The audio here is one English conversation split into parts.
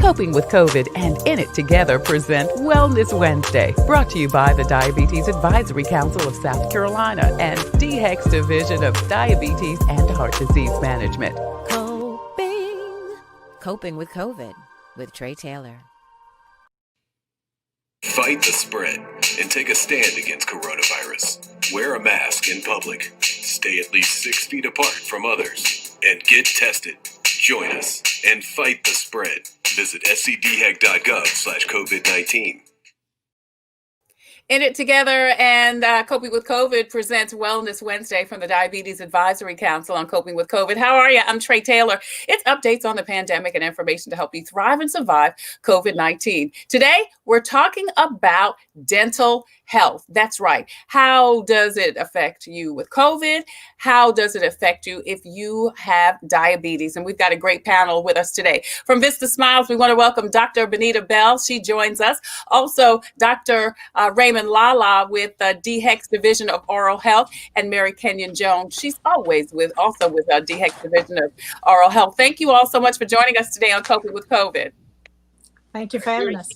Coping with COVID and In It Together present Wellness Wednesday, brought to you by the Diabetes Advisory Council of South Carolina and DHEC's Division of Diabetes and Heart Disease Management. Coping with COVID with Trey Taylor. Fight the spread and take a stand against coronavirus. Wear a mask in public. Stay at least 6 feet apart from others. And get tested. Join us and fight the spread. Visit scdhec.gov/COVID-19. In It Together and Coping with COVID presents Wellness Wednesday from the Diabetes Advisory Council on Coping with COVID. How are you? I'm Trey Taylor. It's updates on the pandemic and information to help you thrive and survive COVID-19. Today, we're talking about dental health. That's right. How does it affect you with COVID? How does it affect you if you have diabetes? And we've got a great panel with us today. From Vista Smiles, we want to welcome Dr. Benetta Bell. She joins us. Also, Dr. Raymond Lala with DHEC's Division of Oral Health, and Mary Kenyon Jones. She's always with DHEC's Division of Oral Health. Thank you all so much for joining us today on Coping with COVID. Thank you for having us.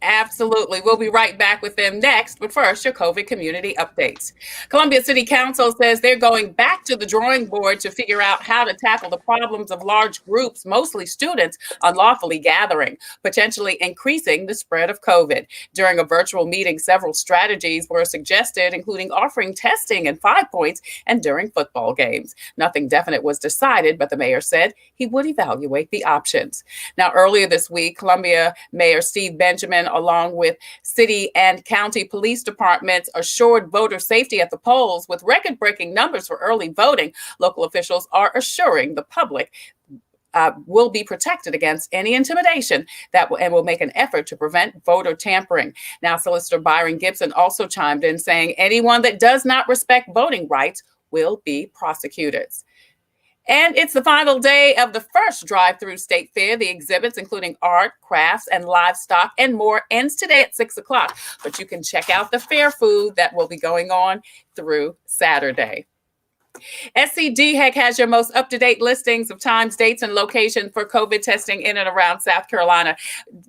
Absolutely. We'll be right back with them next. But first, your COVID community updates. Columbia City Council says they're going back to the drawing board to figure out how to tackle the problems of large groups, mostly students, unlawfully gathering, potentially increasing the spread of COVID. During a virtual meeting, several strategies were suggested, including offering testing in 5 points and during football games. Nothing definite was decided, but the mayor said he would evaluate the options. Now, earlier this week, Columbia Mayor Steve Benjamin, along with city and county police departments, assured voter safety at the polls with record-breaking numbers for early voting. Local officials are assuring the public will be protected against any intimidation and will make an effort to prevent voter tampering. Now, Solicitor Byron Gibson also chimed in saying anyone that does not respect voting rights will be prosecuted. And it's the final day of the first drive-through state fair. The exhibits, including art, crafts, and livestock, and more, ends today at 6 o'clock. But you can check out the fair food that will be going on through Saturday. SCDHEC has your most up-to-date listings of times, dates, and locations for COVID testing in and around South Carolina.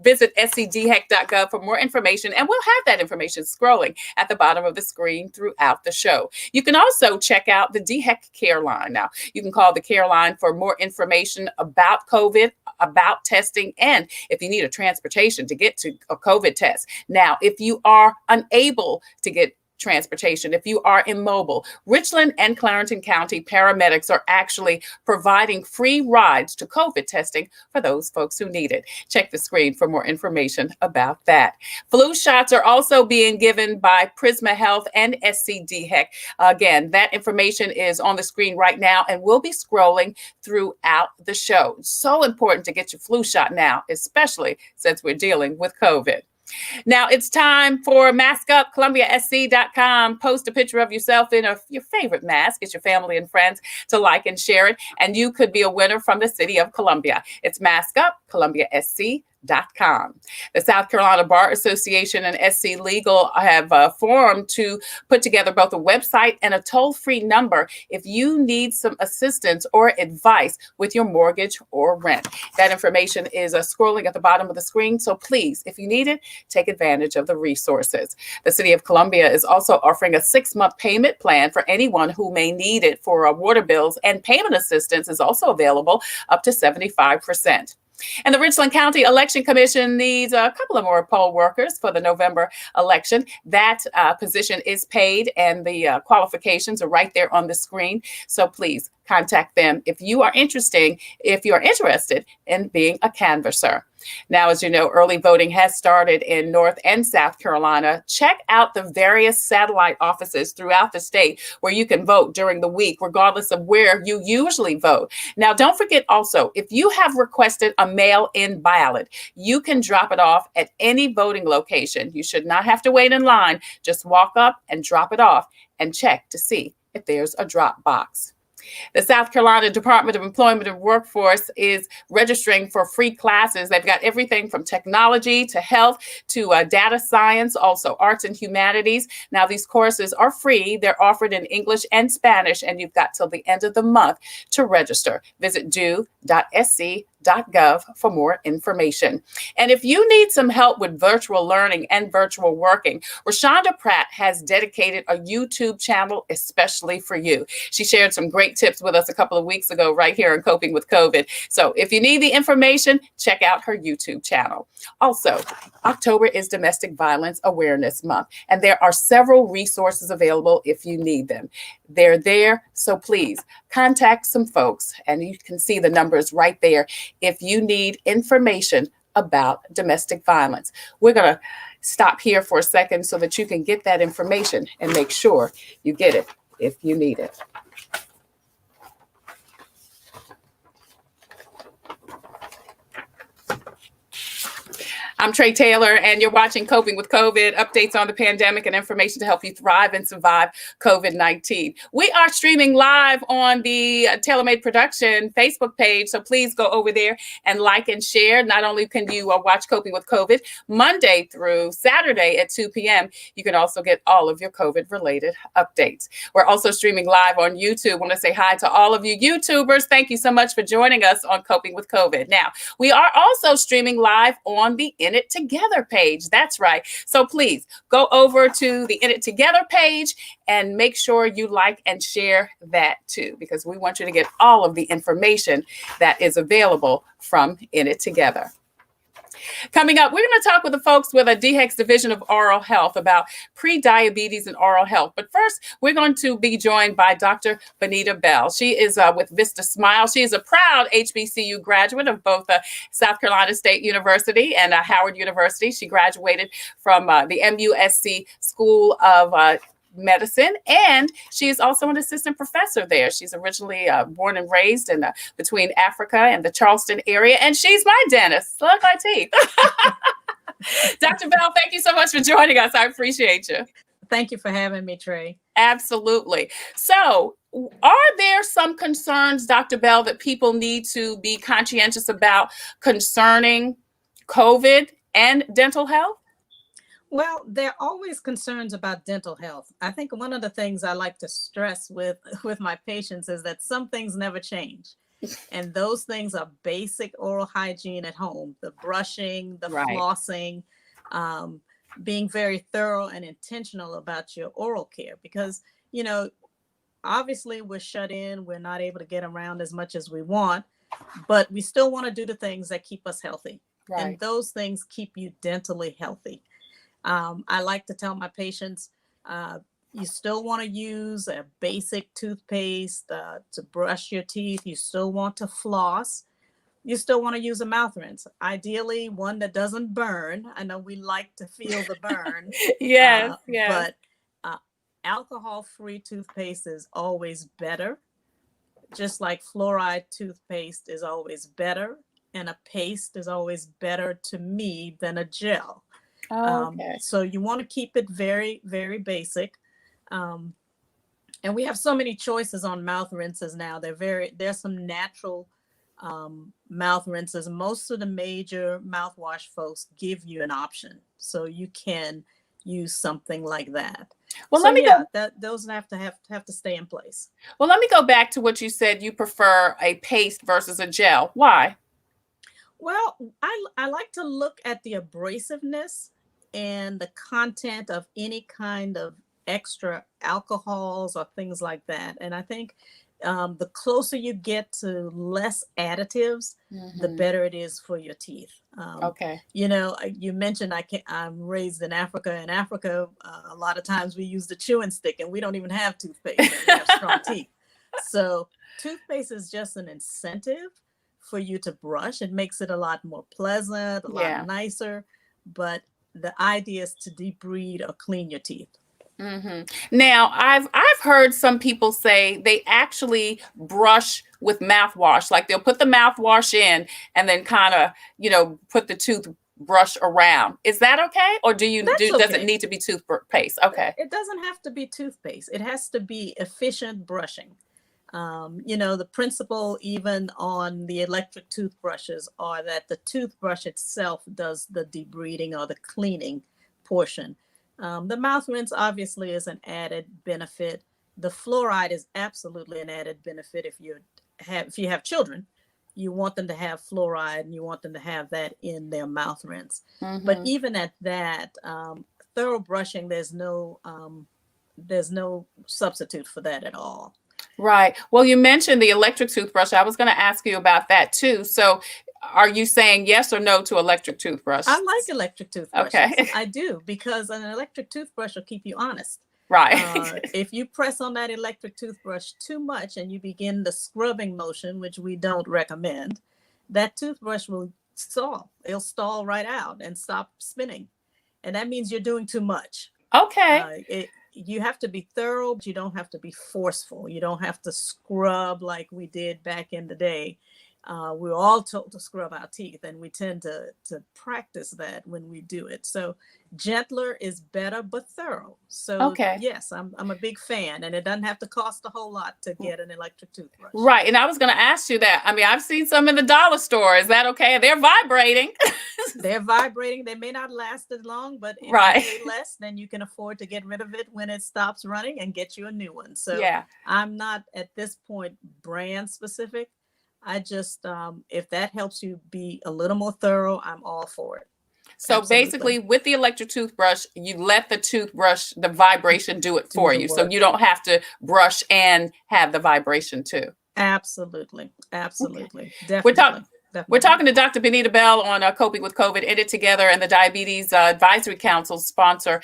Visit scdhec.gov for more information, and we'll have that information scrolling at the bottom of the screen throughout the show. You can also check out the DHEC Care Line. Now, you can call the Care Line for more information about COVID, about testing, and if you need a transportation to get to a COVID test. Now, if you are unable to get transportation, if you are immobile, Richland and Clarendon County paramedics are actually providing free rides to COVID testing for those folks who need it. Check the screen for more information about that. Flu shots are also being given by Prisma Health and SCDHEC. Again, that information is on the screen right now and will be scrolling throughout the show. It's so important to get your flu shot now, especially since we're dealing with COVID. Now it's time for Mask Up. ColumbiaSC.com. Post a picture of yourself in your favorite mask. Get your family and friends to like and share it. And you could be a winner from the city of Columbia. It's Mask Up, ColumbiaSC.com. The South Carolina Bar Association and SC Legal have formed to put together both a website and a toll-free number if you need some assistance or advice with your mortgage or rent. That information is scrolling at the bottom of the screen, so please, if you need it, take advantage of the resources. The City of Columbia is also offering a 6-month payment plan for anyone who may need it for water bills, and payment assistance is also available up to 75%. And the Richland County Election Commission needs a couple of more poll workers for the November election. That position is paid, and the qualifications are right there on the screen. So please contact them if you are interested in being a canvasser. Now, as you know, early voting has started in North and South Carolina. Check out the various satellite offices throughout the state where you can vote during the week, regardless of where you usually vote. Now, don't forget also, if you have requested a mail-in ballot, you can drop it off at any voting location. You should not have to wait in line. Just walk up and drop it off and check to see if there's a drop box. The South Carolina Department of Employment and Workforce is registering for free classes. They've got everything from technology to health to data science, also arts and humanities. Now, these courses are free. They're offered in English and Spanish, and you've got till the end of the month to register. Visit do.sc.gov for more information. And if you need some help with virtual learning and virtual working, Rashonda Pratt has dedicated a YouTube channel especially for you. She shared some great tips with us a couple of weeks ago right here on Coping with COVID. So if you need the information, check out her YouTube channel. Also, October is Domestic Violence Awareness Month, and there are several resources available if you need them. They're there, so please contact some folks, and you can see the numbers right there if you need information about domestic violence. We're going to stop here for a second so that you can get that information and make sure you get it if you need it. I'm Trey Taylor, and you're watching Coping with COVID, updates on the pandemic and information to help you thrive and survive COVID-19. We are streaming live on the TaylorMade Production Facebook page, so please go over there and like and share. Not only can you watch Coping with COVID Monday through Saturday at 2 p.m., you can also get all of your COVID-related updates. We're also streaming live on YouTube. I want to say hi to all of you YouTubers. Thank you so much for joining us on Coping with COVID. Now, we are also streaming live on the In It Together page. That's right. So please go over to the In It Together page and make sure you like and share that too, because we want you to get all of the information that is available from In It Together. Coming up, we're going to talk with the folks with a DHEC Division of Oral Health about pre-diabetes and oral health. But first, we're going to be joined by Dr. Benetta Bell. She is with Vista Smile. She is a proud HBCU graduate of both South Carolina State University and Howard University. She graduated from the MUSC School of Medicine, and she is also an assistant professor there. She's originally born and raised in between Africa and the Charleston area, and she's my dentist. Look, my teeth. Dr. Bell, thank you so much for joining us. I appreciate you. Thank you for having me, Trey. Absolutely. So, are there some concerns, Dr. Bell, that people need to be conscientious about concerning COVID and dental health? Well, there are always concerns about dental health. I think one of the things I like to stress with my patients is that some things never change. And those things are basic oral hygiene at home, the brushing, the flossing, being very thorough and intentional about your oral care. Because, you know, obviously we're shut in, we're not able to get around as much as we want, but we still want to do the things that keep us healthy. Right. And those things keep you dentally healthy. I like to tell my patients, you still want to use a basic toothpaste to brush your teeth. You still want to floss. You still want to use a mouth rinse. Ideally, one that doesn't burn. I know we like to feel the burn. Yes. But alcohol-free toothpaste is always better. Just like fluoride toothpaste is always better. And a paste is always better to me than a gel. Okay. So you want to keep it very, very basic. And we have so many choices on mouth rinses now. There's some natural mouth rinses. Most of the major mouthwash folks give you an option. So you can use something like that. Well, so, let me go. Those have to stay in place. Well, let me go back to what you said. You prefer a paste versus a gel. Why? Well, I like to look at the abrasiveness and the content of any kind of extra alcohols or things like that. And I think the closer you get to less additives, the better it is for your teeth. Okay. You know, you mentioned I'm raised in Africa. In Africa, a lot of times we use the chewing stick and we don't even have toothpaste. And we have strong teeth. So toothpaste is just an incentive for you to brush. It makes it a lot more pleasant, a lot nicer. But the idea is to debride or clean your teeth. Now, I've heard some people say they actually brush with mouthwash. Like they'll put the mouthwash in and then kind of, put the toothbrush around. Is that okay? Or does it need to be toothpaste? Okay. It doesn't have to be toothpaste. It has to be efficient brushing. The principle even on the electric toothbrushes are that the toothbrush itself does the debriding or the cleaning portion. The mouth rinse obviously is an added benefit. The fluoride is absolutely an added benefit if you have children. you want them to have fluoride and you want them to have that in their mouth rinse. Mm-hmm. But even at that, thorough brushing, there's no substitute for that at all. Right. Well, you mentioned the electric toothbrush. I was going to ask you about that too. So are you saying yes or no to electric toothbrush? I like electric toothbrushes. Okay. I do, because an electric toothbrush will keep you honest. Right. If you press on that electric toothbrush too much and you begin the scrubbing motion, which we don't recommend, that toothbrush will stall. It'll stall right out and stop spinning. And that means you're doing too much. Okay. You have to be thorough, but you don't have to be forceful. You don't have to scrub like we did back in the day. We were all told to scrub our teeth, and we tend to practice that when we do it. So gentler is better, but thorough. So Okay. yes, I'm a big fan, and it doesn't have to cost a whole lot to get an electric toothbrush. Right. And I was going to ask you that. I mean, I've seen some in the dollar store. Is that okay? They're vibrating. They're vibrating. They may not last as long, but if Right. you pay less, then you can afford to get rid of it when it stops running and get you a new one. So Yeah. I'm not at this point brand specific. I just, if that helps you be a little more thorough, I'm all for it. So Absolutely. basically, with the electric toothbrush, you let the toothbrush, the vibration do it Do for the you. So work. you don't have to brush and have the vibration too. Absolutely. Absolutely. We're Definitely. talking. We're Definitely. talking to Dr. Benetta Bell on Coping with COVID, Edit Together, and the Diabetes Advisory Council sponsor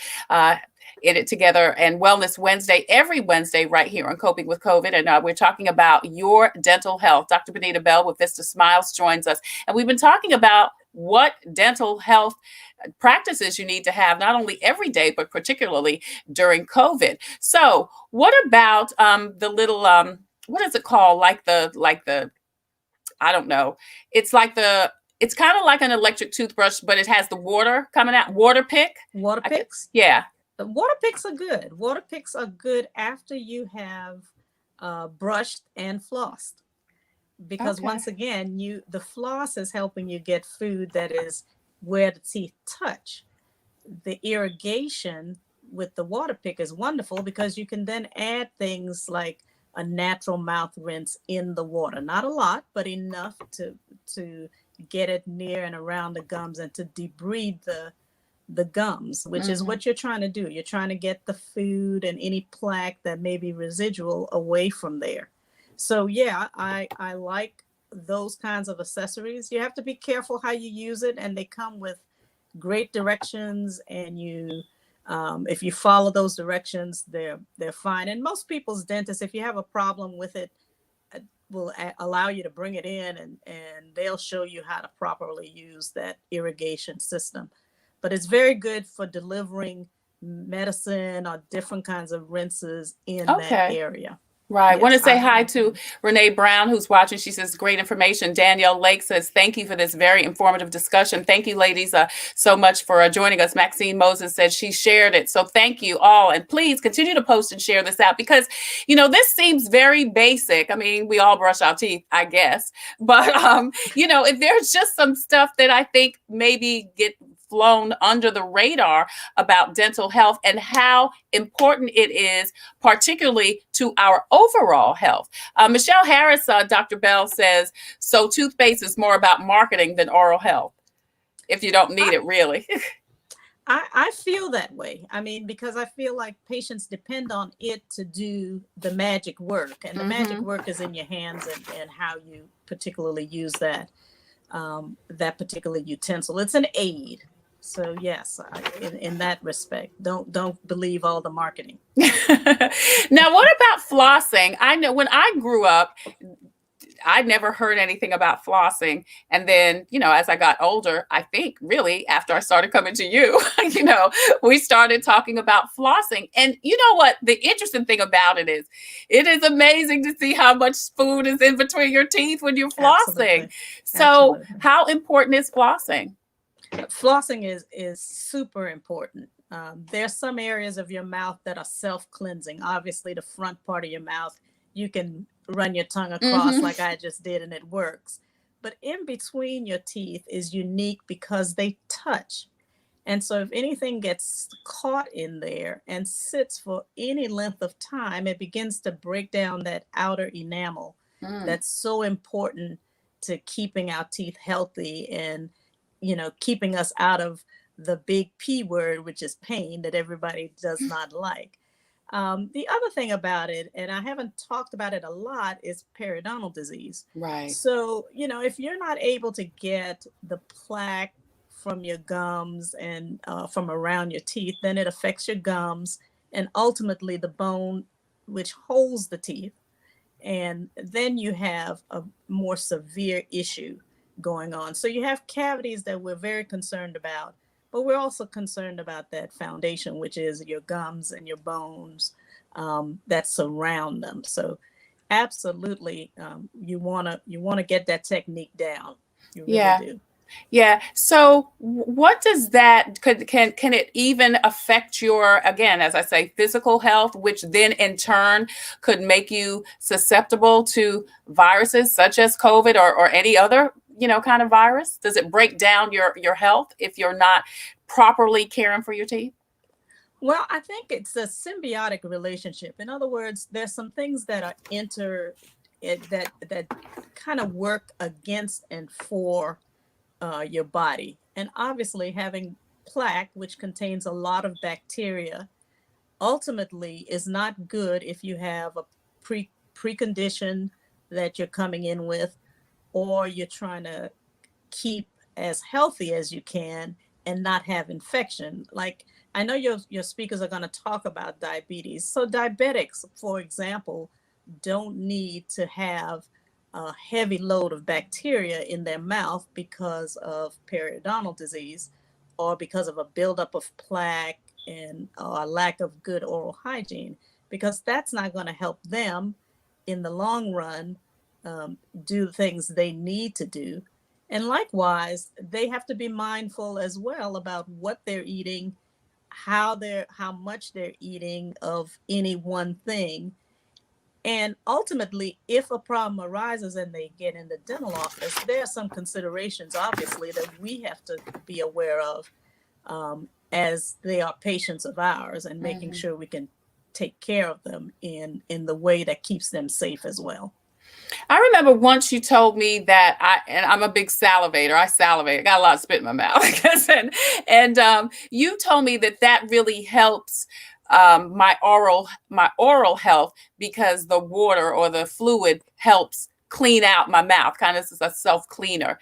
Edit Together and Wellness Wednesday, every Wednesday right here on Coping with COVID. And we're talking about your dental health. Dr. Benetta Bell with Vista Smiles joins us. And we've been talking about what dental health practices you need to have, not only every day, but particularly during COVID. So what about the little, what is it called? Like the I don't know. It's kind of like an electric toothbrush, but it has the water coming out. Water pick. Water picks? Yeah. The water picks are good. Water picks are good after you have brushed and flossed. Because Okay. once again, the floss is helping you get food that is where the teeth touch. The irrigation with the water pick is wonderful because you can then add things like a natural mouth rinse in the water. Not a lot, but enough to get it near and around the gums and to debride the gums, which is what you're trying to do. You're trying to get the food and any plaque that may be residual away from there. So yeah, I like those kinds of accessories. You have to be careful how you use it, and they come with great directions, and if you follow those directions, they're fine. And most people's dentists, if you have a problem with it, will allow you to bring it in, and they'll show you how to properly use that irrigation system. But it's very good for delivering medicine or different kinds of rinses in that Okay. area. Right. Yes, Want to say I hi like to them. Renee Brown, who's watching. She says, great information. Danielle Lake says, thank you for this very informative discussion. Thank you, ladies, so much for joining us. Maxine Moses said she shared it. So thank you all. And please continue to post and share this out because, this seems very basic. I mean, we all brush our teeth, I guess. But, if there's just some stuff that I think maybe get flown under the radar about dental health and how important it is, particularly to our overall health. Michelle Harris, Dr. Bell says, so toothpaste is more about marketing than oral health, if you don't need it, really. I feel that way. I mean, because I feel like patients depend on it to do the magic work, and the magic work is in your hands and how you particularly use that particular utensil. It's an aid. So yes, in that respect, don't believe all the marketing. Now, what about flossing? I know when I grew up, I never heard anything about flossing. And then, as I got older, I think really after I started coming to you, we started talking about flossing. And you know what? The interesting thing about it is amazing to see how much food is in between your teeth when you're flossing. Absolutely. So Absolutely. how important is flossing? Flossing is super important. There's some areas of your mouth that are self-cleansing. Obviously, the front part of your mouth, you can run your tongue across like I just did, and it works. But in between your teeth is unique because they touch. And so if anything gets caught in there and sits for any length of time, it begins to break down that outer enamel that's so important to keeping our teeth healthy and, keeping us out of the big P word, which is pain, that everybody does not like. The other thing about it, and I haven't talked about it a lot, is periodontal disease. Right. So, if you're not able to get the plaque from your gums and from around your teeth, then it affects your gums and ultimately the bone which holds the teeth. And then you have a more severe issue going on. So you have cavities that we're very concerned about, but we're also concerned about that foundation, which is your gums and your bones that surround them. So absolutely, you wanna get that technique down. You really Yeah. do. Yeah. So what does that can it even affect your, again, as I say, physical health, which then in turn could make you susceptible to viruses such as COVID or any other, kind of virus? Does it break down your health if you're not properly caring for your teeth? Well, I think it's a symbiotic relationship. In other words, there's some things that are that kind of work against and for your body. And obviously, having plaque, which contains a lot of bacteria, ultimately is not good if you have a precondition that you're coming in with, or you're trying to keep as healthy as you can and not have infection. Like, I know your speakers are going to talk about diabetes. So diabetics, for example, don't need to have a heavy load of bacteria in their mouth because of periodontal disease or because of a buildup of plaque and a lack of good oral hygiene, because that's not going to help them in the long run do the things they need to do. And likewise, they have to be mindful as well about what they're eating, how much they're eating of any one thing. And ultimately, if a problem arises and they get in the dental office, there are some considerations, obviously, that we have to be aware of as they are patients of ours, and making sure we can take care of them in the way that keeps them safe as well. I remember once you told me that I'm a big salivator. I salivate. I got a lot of spit in my mouth. and you told me that really helps my oral health, because the water or the fluid helps clean out my mouth, kind of as a self cleaner.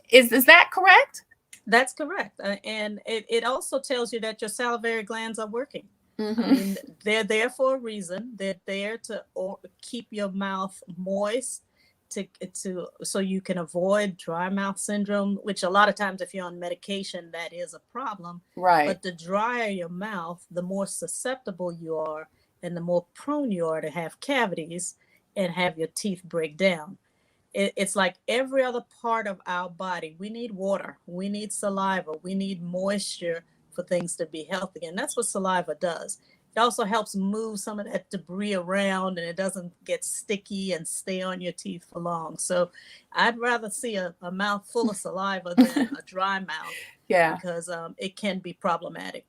Is that correct? That's correct. And it also tells you that your salivary glands are working. I Mm-hmm. mean, they're there for a reason. They're there to keep your mouth moist, so you can avoid dry mouth syndrome, which a lot of times if you're on medication, that is a problem. Right. But the drier your mouth, the more susceptible you are and the more prone you are to have cavities and have your teeth break down. It's like every other part of our body. We need water, we need saliva, we need moisture for things to be healthy. And that's what saliva does. It also helps move some of that debris around, and it doesn't get sticky and stay on your teeth for long. So I'd rather see a mouth full of saliva than a dry mouth, Yeah. because it can be problematic.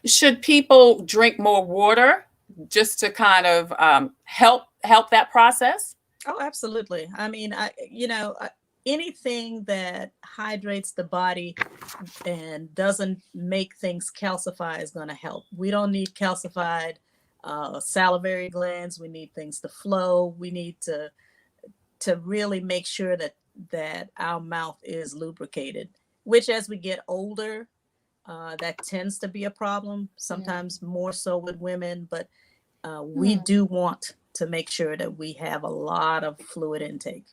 Should people drink more water just to kind of help that process? Oh, absolutely. I mean, anything that hydrates the body and doesn't make things calcify is going to help. We don't need calcified salivary glands. We need things to flow. We need to really make sure that our mouth is lubricated, which as we get older, that tends to be a problem, sometimes more so with women, but we do want to make sure that we have a lot of fluid intake.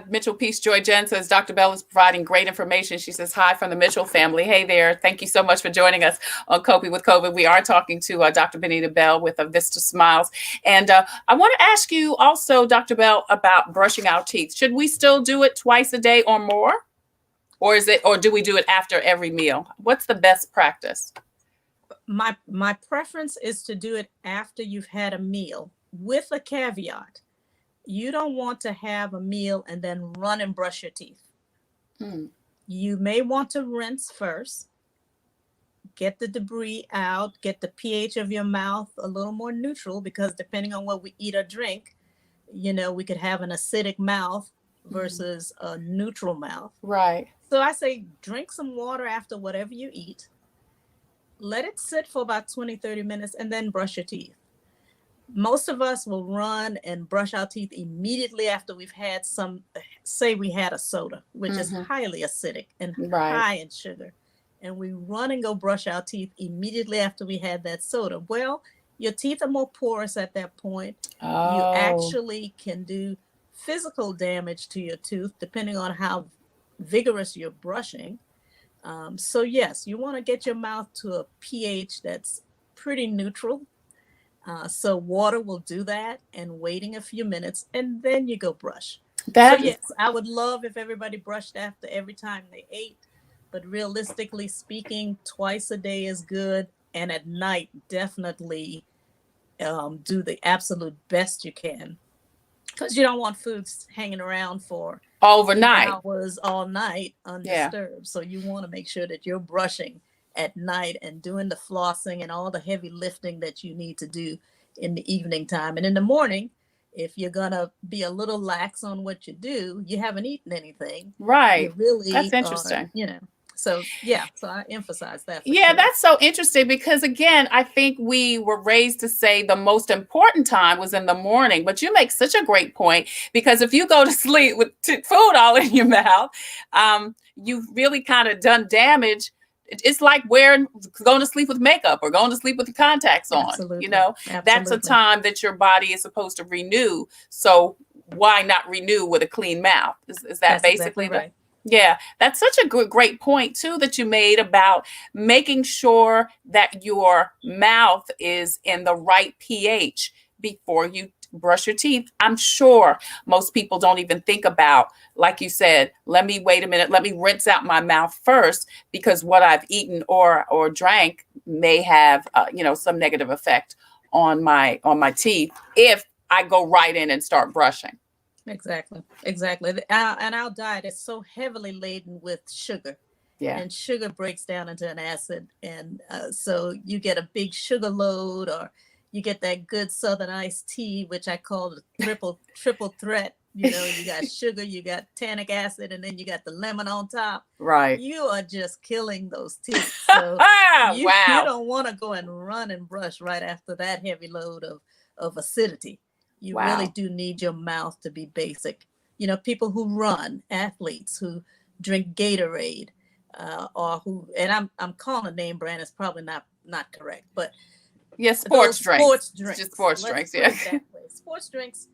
Mitchell Peace Joy Jen says Dr. Bell is providing great information. She says hi from the Mitchell family. Hey there. Thank you so much for joining us on Coping with COVID. We are talking to Dr. Benetta Bell with Vista Smiles. And I want to ask you also, Dr. Bell, about brushing our teeth. Should we still do it twice a day or more? Or do we do it after every meal? What's the best practice? My preference is to do it after you've had a meal, with a caveat. You don't want to have a meal and then run and brush your teeth. You may want to rinse first, get the debris out, get the pH of your mouth a little more neutral, because depending on what we eat or drink, we could have an acidic mouth versus a neutral mouth. Right. So I say drink some water after whatever you eat. Let it sit for about 20, 30 minutes and then brush your teeth. Most of us will run and brush our teeth immediately after we've had say we had a soda, which is highly acidic and high in sugar. And we run and go brush our teeth immediately after we had that soda. Well, your teeth are more porous at that point. Oh. You actually can do physical damage to your tooth depending on how vigorous you're brushing. So yes, you want to get your mouth to a pH that's pretty neutral. So water will do that, and waiting a few minutes, and then you go brush. So yes, I would love if everybody brushed after every time they ate, but realistically speaking, twice a day is good. And at night, definitely do the absolute best you can, because you don't want foods hanging around for overnight hours all night undisturbed. Yeah. So you want to make sure that you're brushing at night and doing the flossing and all the heavy lifting that you need to do in the evening time. And in the morning, if you're gonna be a little lax on what you do, you haven't eaten anything. Right. You really That's interesting. So yeah, so I emphasize that. Yeah, sure. That's so interesting, because again, I think we were raised to say the most important time was in the morning, but you make such a great point, because if you go to sleep with food all in your mouth, you've really kind of done damage. It's like going to sleep with makeup or going to sleep with the contacts on. Absolutely. That's a time that your body is supposed to renew. So why not renew with a clean mouth? Is that That's basically exactly right? Yeah, that's such a great point too that you made about making sure that your mouth is in the right pH before you brush your teeth. I'm sure most people don't even think about, like you said, let me wait a minute, let me rinse out my mouth first, because what I've eaten or drank may have some negative effect on my teeth if I go right in and start brushing. Exactly. And our diet is so heavily laden with sugar. Yeah. And sugar breaks down into an acid. And so you get a big sugar load, or you get that good Southern iced tea, which I call the triple threat. You got sugar, you got tannic acid, and then you got the lemon on top. Right. You are just killing those teeth. So you don't want to go and run and brush right after that heavy load of acidity. You really do need your mouth to be basic. People who run, athletes who drink Gatorade, or who, and I'm calling a name brand, it's probably not correct, but sports drinks. Just sports drinks, yeah. Sports drinks,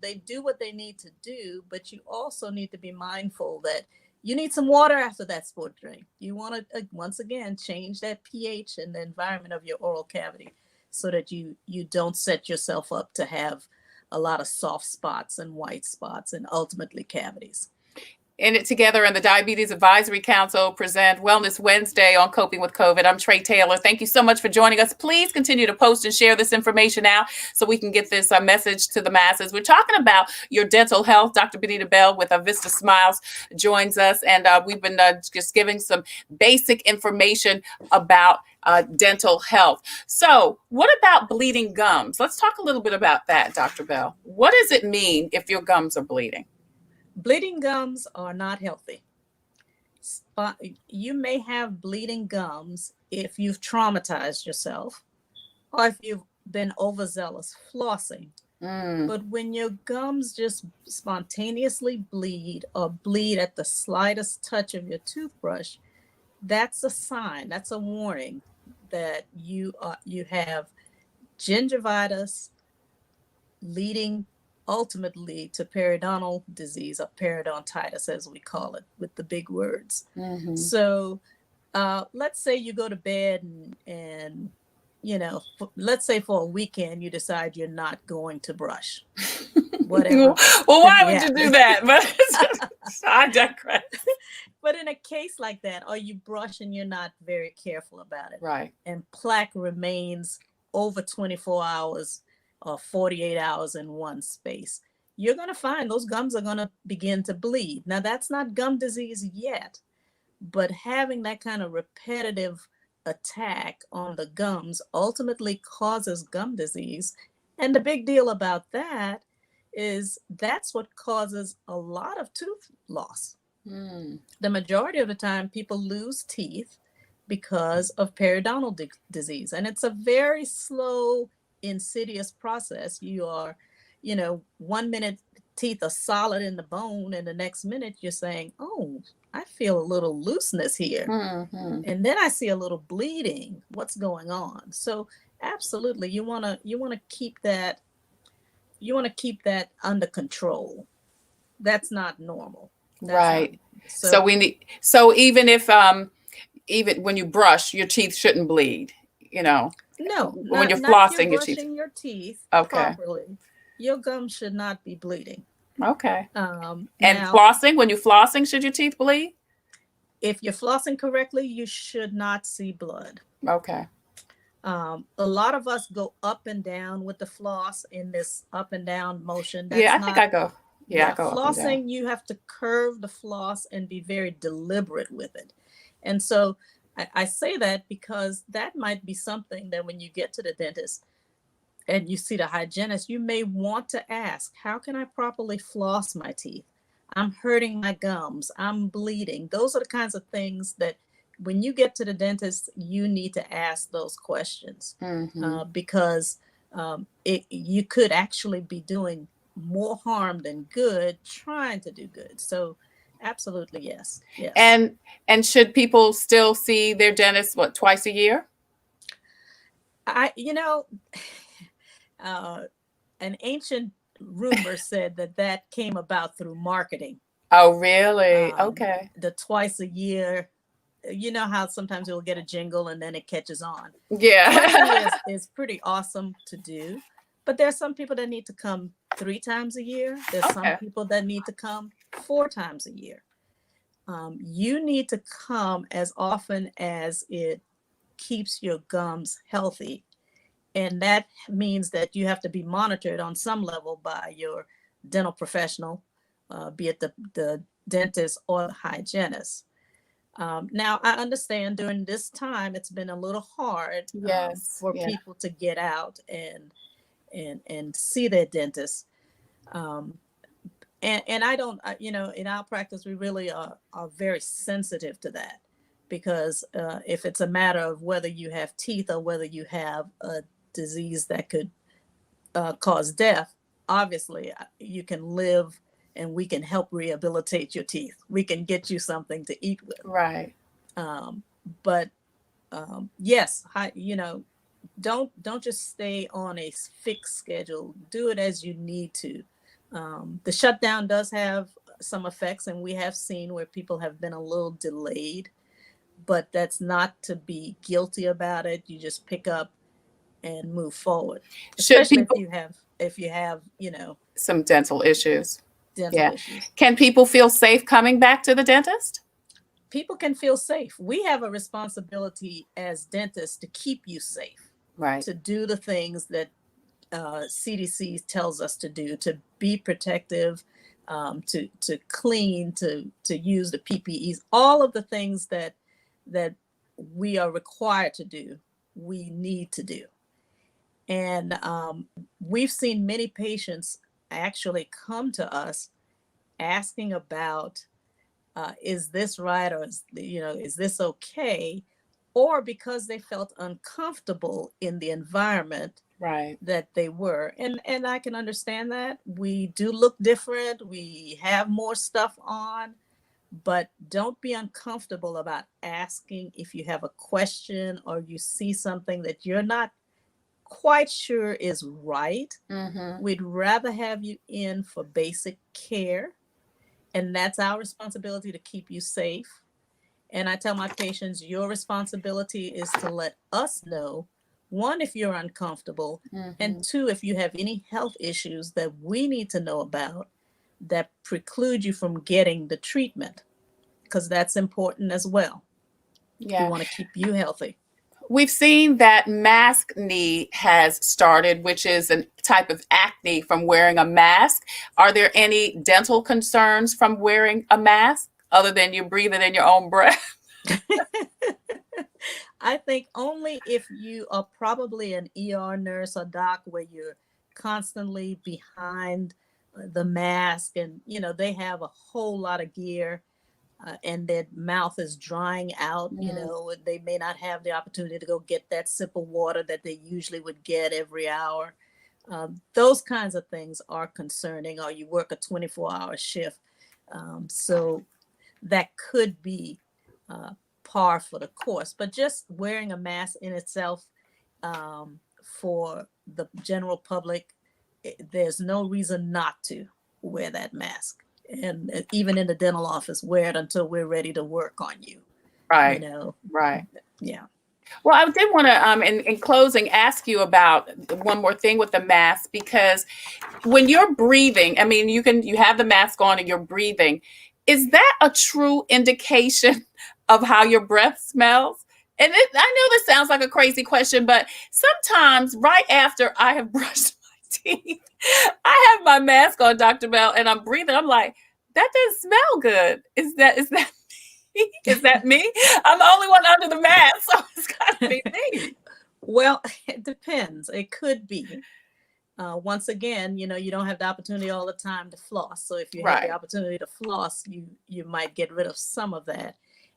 they do what they need to do, but you also need to be mindful that you need some water after that sport drink. You want to, once again, change that pH and the environment of your oral cavity so that you don't set yourself up to have a lot of soft spots and white spots and ultimately cavities. In it together and the Diabetes Advisory Council present Wellness Wednesday on Coping with COVID. I'm Trey Taylor. Thank you so much for joining us. Please continue to post and share this information out so we can get this message to the masses. We're talking about your dental health. Dr. Benetta Bell with Vista Smiles joins us, and we've been just giving some basic information about dental health. So what about bleeding gums? Let's talk a little bit about that, Dr. Bell. What does it mean if your gums are bleeding? Bleeding gums are not healthy. You may have bleeding gums if you've traumatized yourself or if you've been overzealous flossing. But when your gums just spontaneously bleed or bleed at the slightest touch of your toothbrush, that's a sign, that's a warning that you have gingivitis leading ultimately to periodontal disease, or periodontitis as we call it with the big words. So let's say you go to bed and let's say for a weekend you decide you're not going to brush. Whatever. Well, why would you do that? But I digress. But in a case like that, or you brush and you're not very careful about it, right, and plaque remains over 24 hours or 48 hours in one space, you're going to find those gums are going to begin to bleed. Now, that's not gum disease yet, but having that kind of repetitive attack on the gums ultimately causes gum disease. And the big deal about that is that's what causes a lot of tooth loss. Mm. The majority of the time, people lose teeth because of periodontal disease. And it's a very slow, insidious process. You are, 1 minute teeth are solid in the bone, and the next minute you're saying, oh, I feel a little looseness here. Mm-hmm. And then I see a little bleeding. What's going on? So absolutely, you want to keep that under control. That's not normal. Right. So So we need, so even if even when you brush, your teeth shouldn't bleed, no, when you're not if you're flossing your teeth. brushing your teeth Okay. properly. Your gums should not be bleeding. Okay. And Now, flossing, when you're flossing, should your teeth bleed? if you're flossing correctly, you should not see blood. Okay. A lot of us go up and down with the floss in this up and down motion. Yeah, That's I think not, I go. Yeah, I go up and down. flossing, you have to curve the floss and be very deliberate with it. And so I say that because that might be something that when you get to the dentist and you see the hygienist, you may want to ask, how can I properly floss my teeth? I'm hurting my gums. I'm bleeding. Those are the kinds of things that when you get to the dentist, you need to ask those questions. Mm-hmm. Because you could actually be doing more harm than good trying to do good. So absolutely, yes. And should people still see their dentist, twice a year? An ancient rumor said that came about through marketing. Oh, really? Okay. The twice a year, you know how sometimes you'll get a jingle and then it catches on. Yeah. Twice a year is pretty awesome to do, but there's some people that need to come 3 times a year. There's some people that need to come 4 times a year. You need to come as often as it keeps your gums healthy. And that means that you have to be monitored on some level by your dental professional, be it the dentist or the hygienist. Now, I understand during this time, it's been a little hard for people to get out and see their dentist. And I don't, in our practice, we really are very sensitive to that, because if it's a matter of whether you have teeth or whether you have a disease that could cause death, obviously you can live and we can help rehabilitate your teeth. We can get you something to eat with. Right. But yes, don't just stay on a fixed schedule. Do it as you need to. The shutdown does have some effects, and we have seen where people have been a little delayed, but that's not to be guilty about it. You just pick up and move forward, especially if you have some dental issues. Issues. Can people feel safe coming back to the dentist? People can feel safe. We have a responsibility as dentists to keep you safe, right? To do the things that CDC tells us to do, to be protective, to clean, to use the PPEs, all of the things that we are required to do, we need to do. And we've seen many patients actually come to us asking about, is this right, or is this okay, or because they felt uncomfortable in the environment that they were. And I can understand that. We do look different. We have more stuff on, but don't be uncomfortable about asking if you have a question or you see something that you're not quite sure is right. Mm-hmm. We'd rather have you in for basic care, and that's our responsibility to keep you safe. And I tell my patients, your responsibility is to let us know, 1, if you're uncomfortable, and 2, if you have any health issues that we need to know about that preclude you from getting the treatment, because that's important as well. Yeah. We want to keep you healthy. We've seen that mask knee has started, which is a type of acne from wearing a mask. Are there any dental concerns from wearing a mask other than you breathing in your own breath? I think only if you are probably an ER nurse or doc where you're constantly behind the mask, and they have a whole lot of gear, and their mouth is drying out. They may not have the opportunity to go get that sip of water that they usually would get every hour. Those kinds of things are concerning, or you work a 24-hour shift. So that could be par for the course. But just wearing a mask in itself, for the general public, there's no reason not to wear that mask. And even in the dental office, wear it until we're ready to work on you. Right. Right. Yeah. Well, I did want to, in closing, ask you about one more thing with the mask, because when you're breathing, I mean, you have the mask on and you're breathing. Is that a true indication of how your breath smells? And I know this sounds like a crazy question, but sometimes right after I have brushed my teeth, I have my mask on, Dr. Bell, and I'm breathing. I'm like, that doesn't smell good. Is that me? Is that me? I'm the only one under the mask, so it's got to be me. Well, it depends. It could be. Once again, you don't have the opportunity all the time to floss. So if you have the opportunity to floss, you might get rid of some of that.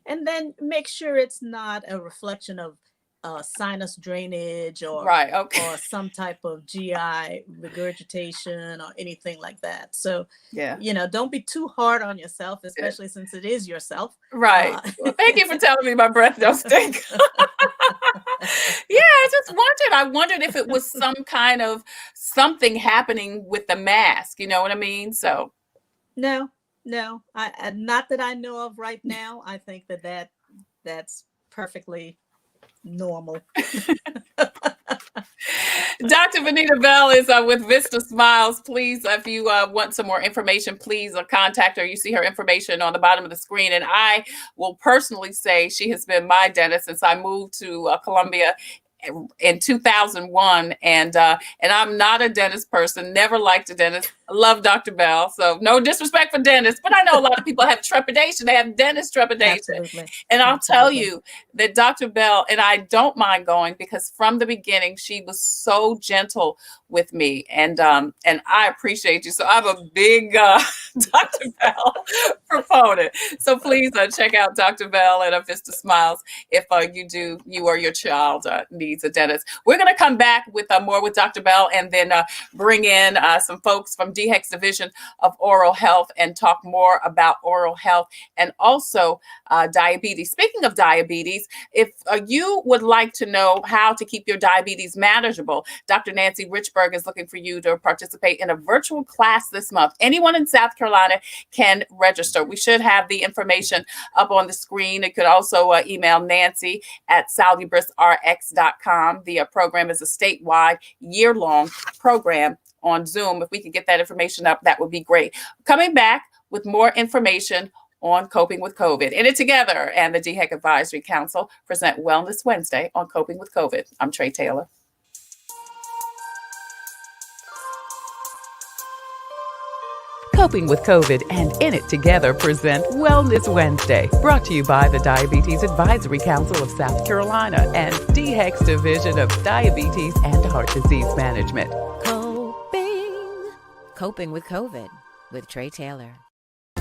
And then make sure it's not a reflection of sinus drainage or some type of GI regurgitation or anything like that. So, don't be too hard on yourself, especially since it is yourself. Right. Well, thank you for telling me my breath don't stink. I wondered if it was some kind of something happening with the mask. You know what I mean? So. No, I not that I know of right now. I think that's perfectly normal. Dr. Benetta Bell is with Vista Smiles. Please, if you want some more information, please contact her. You see her information on the bottom of the screen. And I will personally say she has been my dentist since I moved to Columbia in 2001, and I'm not a dentist person, never liked a dentist. I love Dr. Bell, so no disrespect for dentists, but I know a lot of people have trepidation. They have dentist trepidation. Absolutely. And I'll tell you that Dr. Bell, and I don't mind going, because from the beginning she was so gentle with me, and I appreciate you. So I'm a big Dr. Bell proponent. So please check out Dr. Bell at Vista Smiles if you or your child needs a dentist. We're going to come back with more with Dr. Bell, and then bring in some folks from DHEC's Division of Oral Health and talk more about oral health and also diabetes. Speaking of diabetes, if you would like to know how to keep your diabetes manageable, Dr. Nancy Richburg is looking for you to participate in a virtual class this month. Anyone in South Carolina can register. We should have the information up on the screen. You could also email Nancy at salubrisrx.com. The program is a statewide year-long program on Zoom. If we could get that information up, that would be great. Coming back with more information on coping with COVID. In It Together and the DHEC Advisory Council present Wellness Wednesday on coping with COVID. I'm Trey Taylor. Coping with COVID and In It Together present Wellness Wednesday, brought to you by the Diabetes Advisory Council of South Carolina and DHEC's Division of Diabetes and Heart Disease Management. Coping with COVID with Trey Taylor.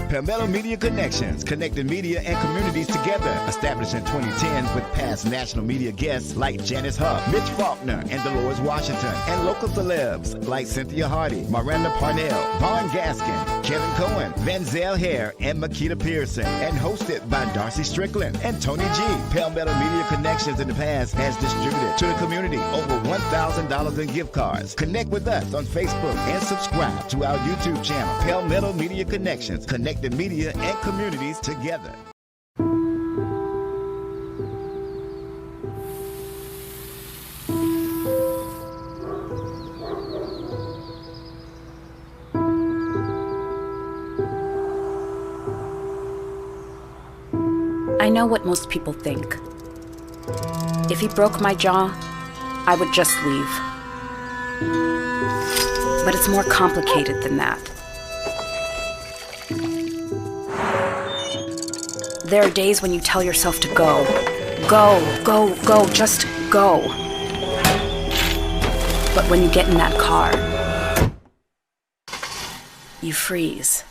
Palmetto Media Connections, connecting media and communities together. Established in 2010 with past national media guests like Janice Huff, Mitch Faulkner, and Dolores Washington, and local celebs like Cynthia Hardy, Miranda Parnell, Vaughn Gaskin, Kevin Cohen, Vanzell Hare, and Makita Pearson, and hosted by Darcy Strickland and Tony G. Palmetto Media Connections in the past has distributed to the community over $1,000 in gift cards. Connect with us on Facebook and subscribe to our YouTube channel, Palmetto Media Connections, connecting media and communities together. I know what most people think. If he broke my jaw, I would just leave. But it's more complicated than that. There are days when you tell yourself to go. Go, go, go, just go. But when you get in that car, You freeze.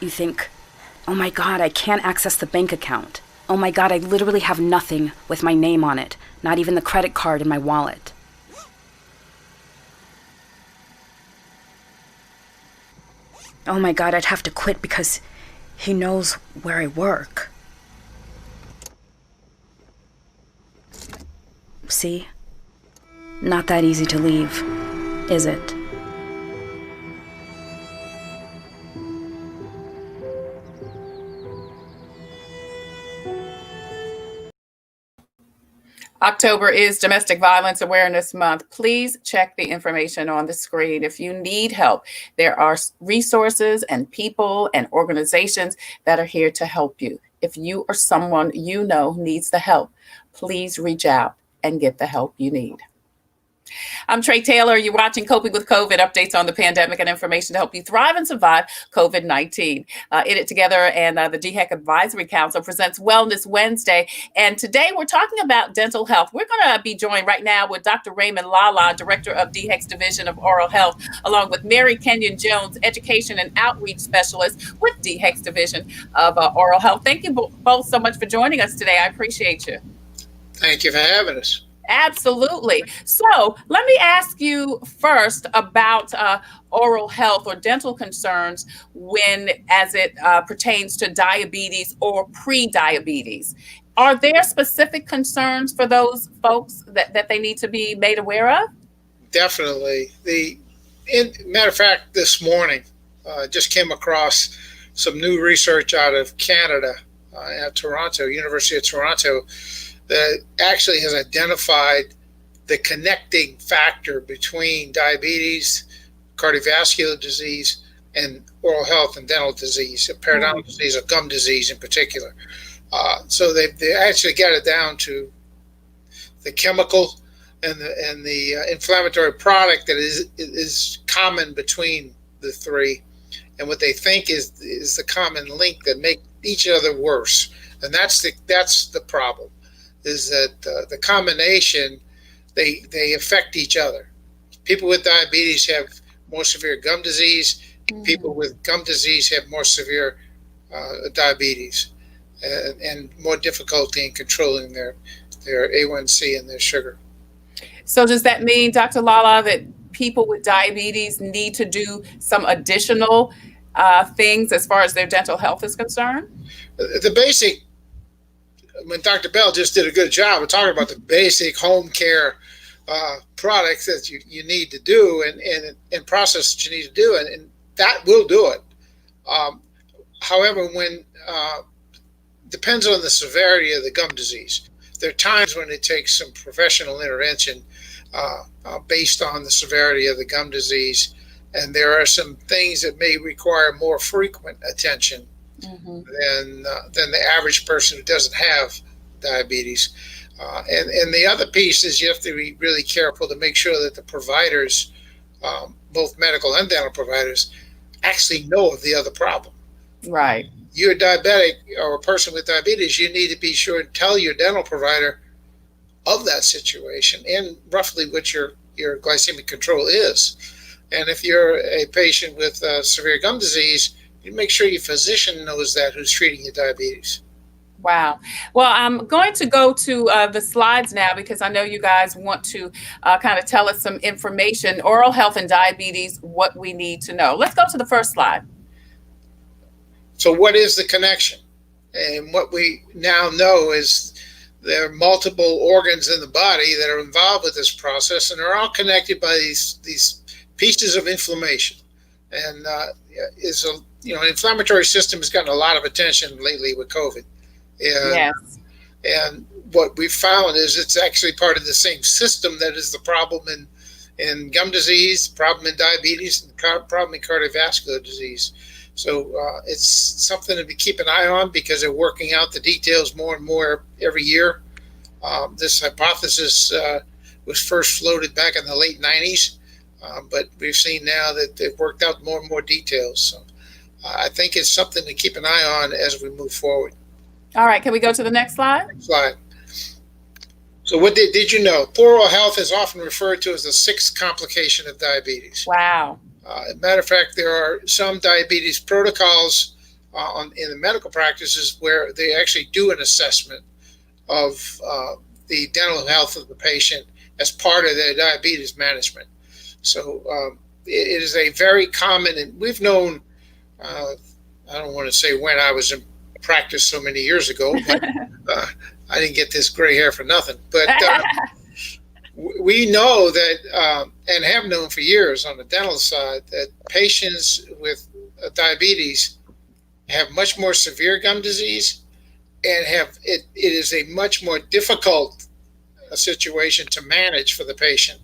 You think, oh my God, I can't access the bank account. Oh my God, I literally have nothing with my name on it, not even the credit card in my wallet. Oh my God, I'd have to quit because he knows where I work. See? Not that easy to leave, is it? October is Domestic Violence Awareness Month. Please check the information on the screen. If you need help, there are resources and people and organizations that are here to help you. If you or someone you know needs the help, please reach out and get the help you need. I'm Trey Taylor. You're watching Coping with COVID, updates on the pandemic and information to help you thrive and survive COVID-19. In it together and the DHEC Advisory Council presents Wellness Wednesday. And today we're talking about dental health. We're going to be joined right now with Dr. Raymond Lala, Director of DHEC's Division of Oral Health, along with Mary Kenyon Jones, Education and Outreach Specialist with DHEC's Division of Oral Health. Thank you both so much for joining us today. I appreciate you. Thank you for having us. Absolutely. So let me ask you first about oral health or dental concerns as it pertains to diabetes or pre-diabetes. Are there specific concerns for those folks that they need to be made aware of? Definitely. Matter of fact, this morning, just came across some new research out of Canada at Toronto, University of Toronto, that actually has identified the connecting factor between diabetes, cardiovascular disease, and oral health and dental disease, periodontal disease or gum disease in particular. So they actually got it down to the chemical and the inflammatory product that is common between the three, and what they think is the common link that make each other worse. And that's the problem. Is that the combination, they affect each other. People with diabetes have more severe gum disease. People with gum disease have more severe diabetes and more difficulty in controlling their A1C and their sugar. So does that mean, Dr. Lala, that people with diabetes need to do some additional things as far as their dental health is concerned? The basic, when Dr. Bell just did a good job of talking about the basic home care products that you need to do and process that you need to do, and that will do it. However, when depends on the severity of the gum disease. There are times when it takes some professional intervention based on the severity of the gum disease, and there are some things that may require more frequent attention than the average person who doesn't have diabetes. And the other piece is you have to be really careful to make sure that the providers, both medical and dental providers, actually know of the other problem. Right. You're diabetic or a person with diabetes, you need to be sure and tell your dental provider of that situation and roughly what your glycemic control is. And if you're a patient with severe gum disease, you make sure your physician knows that who's treating your diabetes. Wow. Well, I'm going to go to the slides now because I know you guys want to kind of tell us some information, oral health and diabetes, what we need to know. Let's go to the first slide. So what is the connection? And what we now know is there are multiple organs in the body that are involved with this process, and they're all connected by these pieces of inflammation. And an inflammatory system has gotten a lot of attention lately with COVID. And what we found is it's actually part of the same system that is the problem in gum disease, problem in diabetes, and problem in cardiovascular disease. So it's something to keep an eye on because they're working out the details more and more every year. This hypothesis was first floated back in the late 90s, but we've seen now that they've worked out more and more details. So I think it's something to keep an eye on as we move forward. All right, can we go to the next slide? Next slide. So what did you know? Poor oral health is often referred to as the sixth complication of diabetes. Wow. Matter of fact, there are some diabetes protocols in the medical practices where they actually do an assessment of the dental health of the patient as part of their diabetes management. So it is a very common, and we've known, I don't want to say when I was in practice so many years ago, but I didn't get this gray hair for nothing. But we know that, and have known for years on the dental side, that patients with diabetes have much more severe gum disease and it is a much more difficult situation to manage for the patient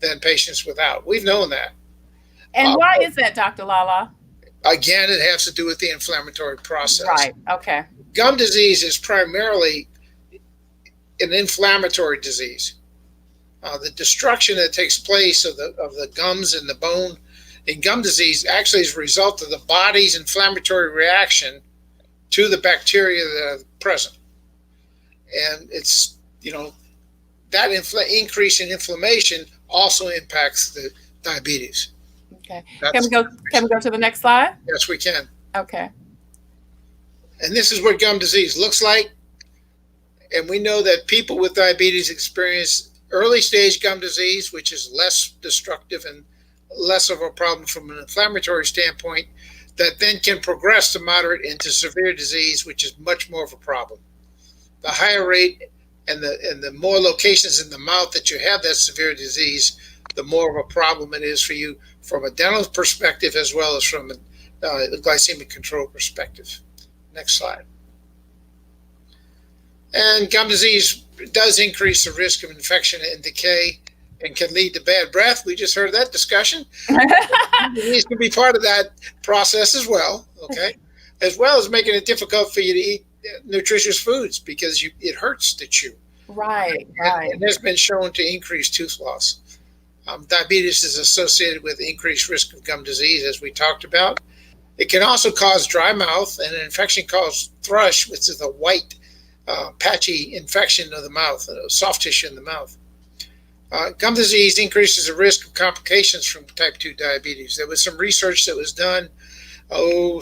than patients without. We've known that. And why is that, Dr. Lala? Again, it has to do with the inflammatory process. Right. Okay. Gum disease is primarily an inflammatory disease. The destruction that takes place of the gums and the bone in gum disease actually is a result of the body's inflammatory reaction to the bacteria that are present. And it's, that increase in inflammation also impacts the diabetes. Okay. Can we go to the next slide? Yes, we can. Okay. And this is what gum disease looks like. And we know that people with diabetes experience early stage gum disease, which is less destructive and less of a problem from an inflammatory standpoint, that then can progress to moderate into severe disease, which is much more of a problem. The higher rate and the more locations in the mouth that you have that severe disease, the more of a problem it is for you from a dental perspective as well as from a glycemic control perspective. Next slide. And gum disease does increase the risk of infection and decay and can lead to bad breath. We just heard that discussion. Disease can be part of that process as well, okay? As well as making it difficult for you to eat nutritious foods because it hurts to chew. Right. And has been shown to increase tooth loss. Diabetes is associated with increased risk of gum disease, as we talked about. It can also cause dry mouth, and an infection called thrush, which is a white, patchy infection of the mouth, soft tissue in the mouth. Gum disease increases the risk of complications from type 2 diabetes. There was some research that was done,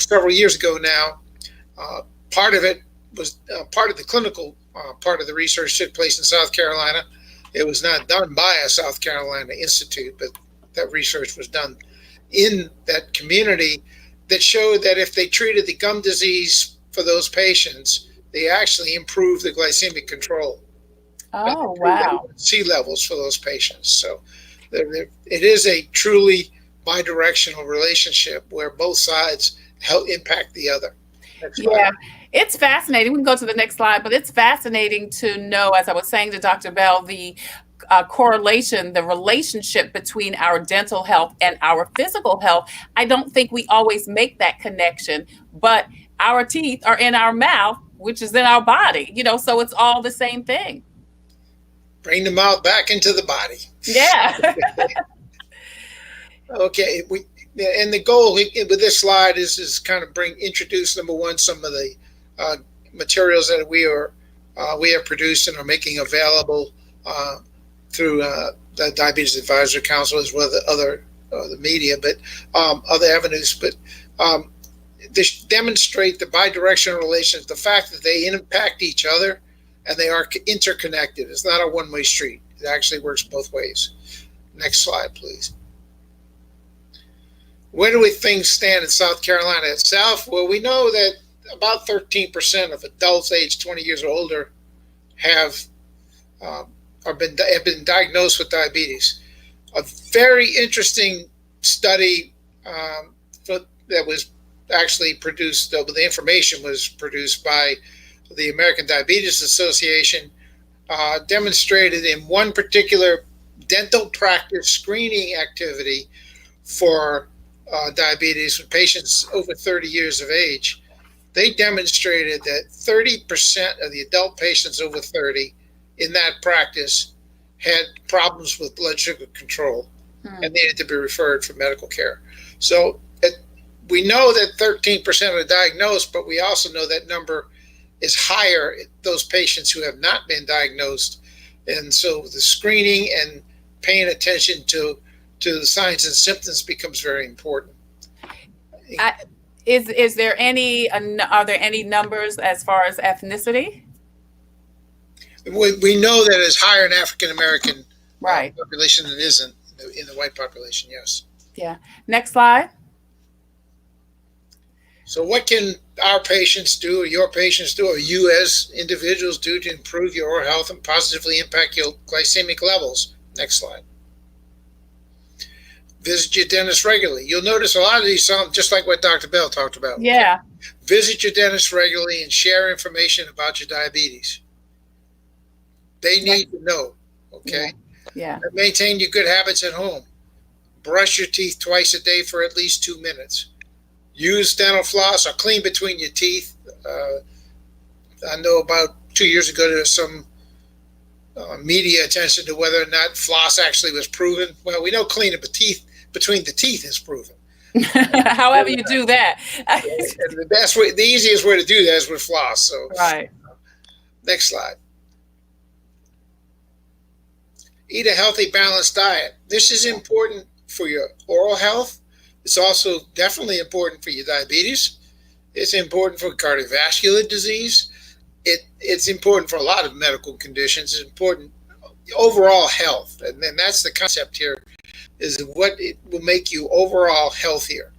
several years ago now. Part of it was part of the clinical part of the research took place in South Carolina. It was not done by a South Carolina institute, but that research was done in that community that showed that if they treated the gum disease for those patients, they actually improved the glycemic control. Oh, wow. C levels for those patients. So it is a truly bidirectional relationship where both sides help impact the other. Yeah, it's fascinating. We can go to the next slide, but it's fascinating to know, as I was saying to Dr. Bell, the correlation, the relationship between our dental health and our physical health. I don't think we always make that connection, but our teeth are in our mouth, which is in our body, so it's all the same thing. Bring the mouth back into the body. Yeah. Okay. And the goal with this slide is kind of introduce, number one, some of the materials that we have produced and are making available through the Diabetes Advisory Council as well as the media, but other avenues. But this demonstrate the bidirectional relations, the fact that they impact each other and they are interconnected. It's not a one-way street. It actually works both ways. Next slide, please. Where do things stand in South Carolina itself? Well, we know that about 13% of adults aged 20 years or older have been diagnosed with diabetes. A very interesting study that was actually produced, the information was produced by the American Diabetes Association, demonstrated in one particular dental practice screening activity for diabetes with patients over 30 years of age. They demonstrated that 30% of the adult patients over 30 in that practice had problems with blood sugar control and needed to be referred for medical care. So we know that 13% are diagnosed, but we also know that number is higher in those patients who have not been diagnosed. And so the screening and paying attention to to the signs and symptoms becomes very important. Is there any, are there any numbers as far as ethnicity? We know that it's higher in African American Right. population than it is in the white population. Yes. Yeah. Next slide. So what can our patients do, or your patients do, or you as individuals do to improve your oral health and positively impact your glycemic levels? Next slide. Visit your dentist regularly. You'll notice a lot of these sound just like what Dr. Bell talked about. Yeah. Visit your dentist regularly and share information about your diabetes. They need to know, okay? Yeah. And maintain your good habits at home. Brush your teeth twice a day for at least 2 minutes. Use dental floss or clean between your teeth. I know about 2 years ago there was some media attention to whether or not floss actually was proven. Well, we know cleaning between the teeth is proven. However you do that. And the easiest way to do that is with floss. So, right. Next slide. Eat a healthy, balanced diet. This is important for your oral health. It's also definitely important for your diabetes. It's important for cardiovascular disease. It's important for a lot of medical conditions. It's important overall health. And then that's the concept here, is what it will make you overall healthier.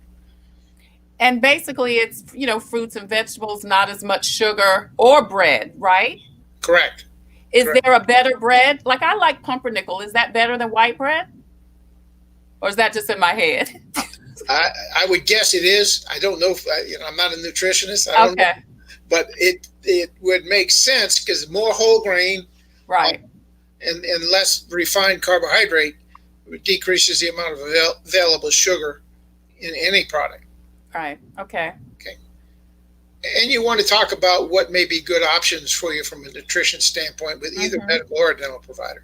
And basically it's, fruits and vegetables, not as much sugar or bread, right? Correct. Is there a better bread? Like, I like pumpernickel. Is that better than white bread? Or is that just in my head? I would guess it is. I don't know if I'm not a nutritionist. I don't know. But it would make sense because more whole grain, right, and less refined carbohydrate decreases the amount of available sugar in any product. Right. Okay. And you want to talk about what may be good options for you from a nutrition standpoint with either medical or a dental provider.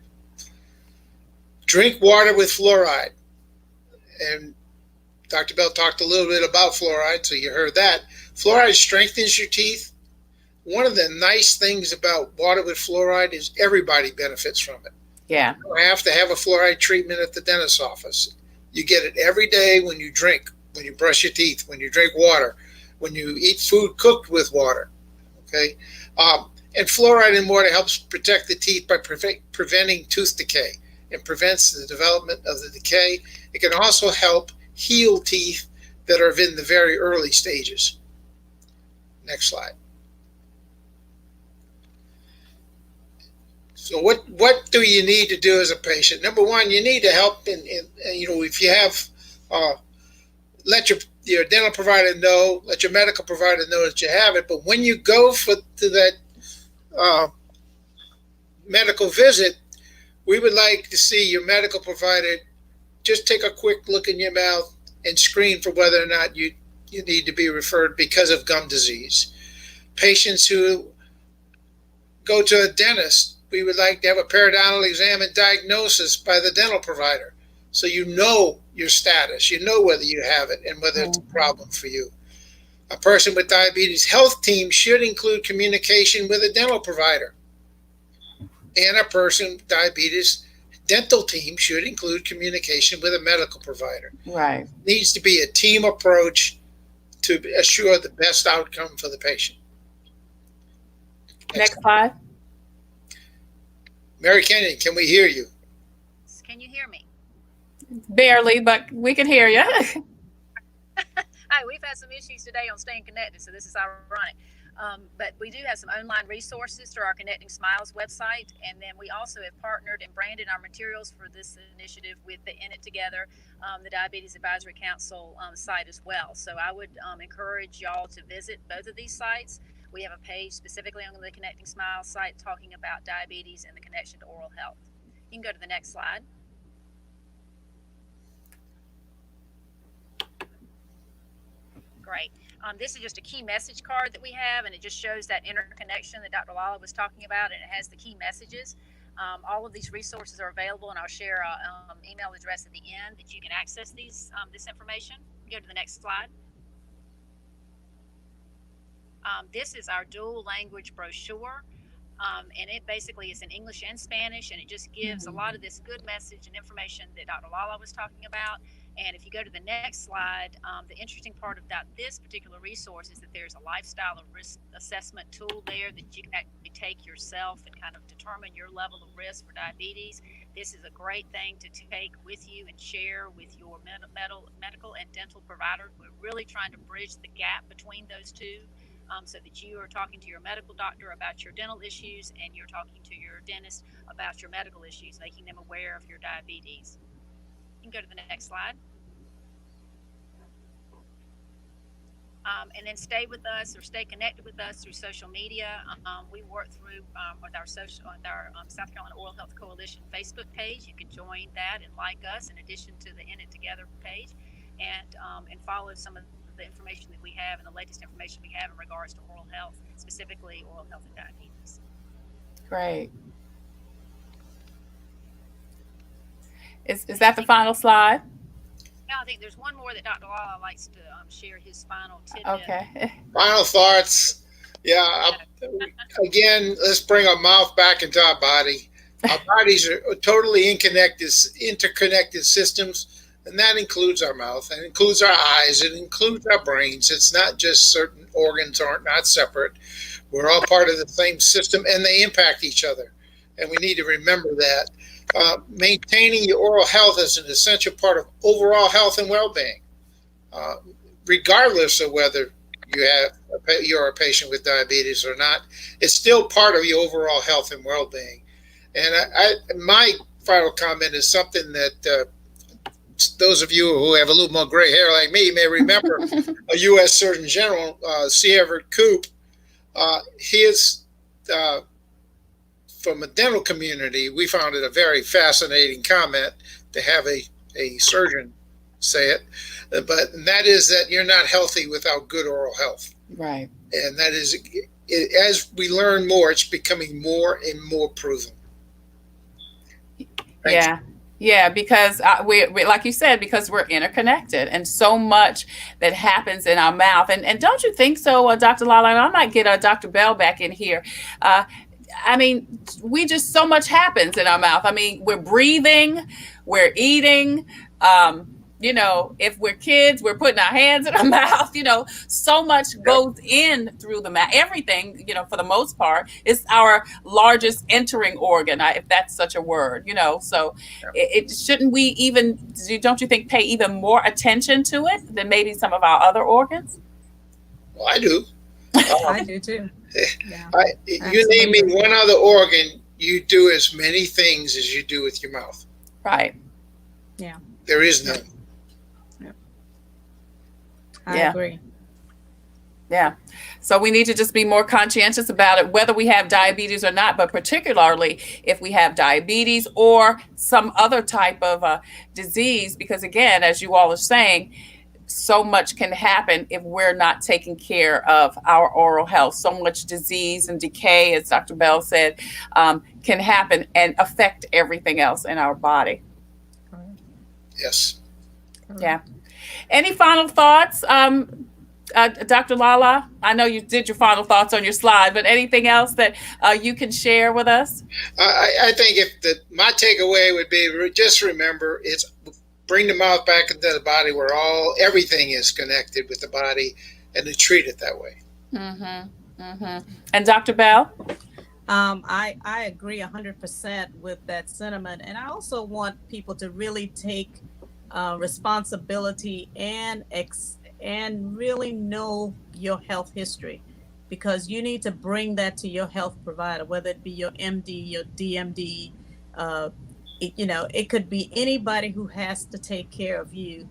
Drink water with fluoride. And Dr. Bell talked a little bit about fluoride, so you heard that. Fluoride strengthens your teeth. One of the nice things about water with fluoride is everybody benefits from it. Yeah. You don't have to have a fluoride treatment at the dentist's office. You get it every day when you drink, when you brush your teeth, when you drink water, when you eat food cooked with water, okay? And fluoride in water helps protect the teeth by preventing tooth decay. It prevents the development of the decay. It can also help heal teeth that are in the very early stages. Next slide. So what do you need to do as a patient? Number one, you need to help if you have, let your dental provider know, let your medical provider know that you have it. But when you go to that medical visit, we would like to see your medical provider just take a quick look in your mouth and screen for whether or not you need to be referred because of gum disease. Patients who go to a dentist, we would like to have a periodontal exam and diagnosis by the dental provider. So you know your status, you know whether you have it and whether it's a problem for you. A person with diabetes health team should include communication with a dental provider. And a person with diabetes dental team should include communication with a medical provider. Right. It needs to be a team approach to assure the best outcome for the patient. Next slide. Mary Kenyon, can we hear you? Can you hear me? Barely, but we can hear you. Hi, we've had some issues today on staying connected, so this is ironic. But we do have some online resources through our Connecting Smiles website, and then we also have partnered and branded our materials for this initiative with the In It Together, the Diabetes Advisory Council site as well. So I would encourage y'all to visit both of these sites. We have a page specifically on the Connecting Smiles site talking about diabetes and the connection to oral health. You can go to the next slide. Great. This is just a key message card that we have, and it just shows that interconnection that Dr. Lala was talking about, and it has the key messages. All of these resources are available, and I'll share an email address at the end that you can access this information. Go to the next slide. This is our dual language brochure. And it basically is in English and Spanish, and it just gives a lot of this good message and information that Dr. Lala was talking about. And if you go to the next slide, the interesting part about this particular resource is that there's a lifestyle risk assessment tool there that you can actually take yourself and kind of determine your level of risk for diabetes. This is a great thing to take with you and share with your medical and dental provider. We're really trying to bridge the gap between those two. So that you are talking to your medical doctor about your dental issues and you're talking to your dentist about your medical issues, making them aware of your diabetes. You can go to the next slide. And then stay with us or stay connected with us through social media. We work through with our South Carolina Oral Health Coalition Facebook page. You can join that and like us in addition to the In It Together page, and follow some of the information that we have and the latest information we have in regards to oral health, specifically oral health and diabetes. Great. Is that the final slide? No, I think there's one more that Dr. Lala likes to share his final tidbit. Okay. Final thoughts. Yeah. Again, let's bring our mouth back into our body. Our bodies are totally interconnected systems. And that includes our mouth, and includes our eyes, it includes our brains. It's not just certain organs aren't not separate. We're all part of the same system, and they impact each other. And we need to remember that. Maintaining your oral health is an essential part of overall health and well-being, regardless of whether you're a patient with diabetes or not. It's still part of your overall health and well-being. And my final comment is something that those of you who have a little more gray hair like me may remember a U.S. Surgeon General, C. Everett Koop. He is from a dental community. We found it a very fascinating comment to have a surgeon say it, but that is that you're not healthy without good oral health. Right. And that is, as we learn more, it's becoming more and more proven. Thanks. Yeah. Yeah, because we like you said, because we're interconnected and so much that happens in our mouth. And don't you think so, Dr. Lala? And I might get Dr. Bell back in here. I mean, so much happens in our mouth. I mean, we're breathing, we're eating, if we're kids, we're putting our hands in our mouth, so much goes in through the mouth. Everything, for the most part, is our largest entering organ, if that's such a word, so shouldn't we even, don't you think, pay even more attention to it than maybe some of our other organs? Well, I do. I do too. Yeah, you name me one other organ, you do as many things as you do with your mouth. Right. Yeah. There is none. I agree. Yeah. So we need to just be more conscientious about it, whether we have diabetes or not, but particularly if we have diabetes or some other type of disease, because again, as you all are saying, so much can happen if we're not taking care of our oral health. So much disease and decay, as Dr. Bell said, can happen and affect everything else in our body. Yes. Yeah. Any final thoughts, Dr. Lala? I know you did your final thoughts on your slide, but anything else that you can share with us? I think my takeaway would be just remember it's bring the mouth back into the body where everything is connected with the body, and to treat it that way. Mm-hmm. Mm-hmm. And Dr. Bell? I agree 100% with that sentiment, and I also want people to really take responsibility and really know your health history, because you need to bring that to your health provider, whether it be your MD, your DMD, it could be anybody who has to take care of you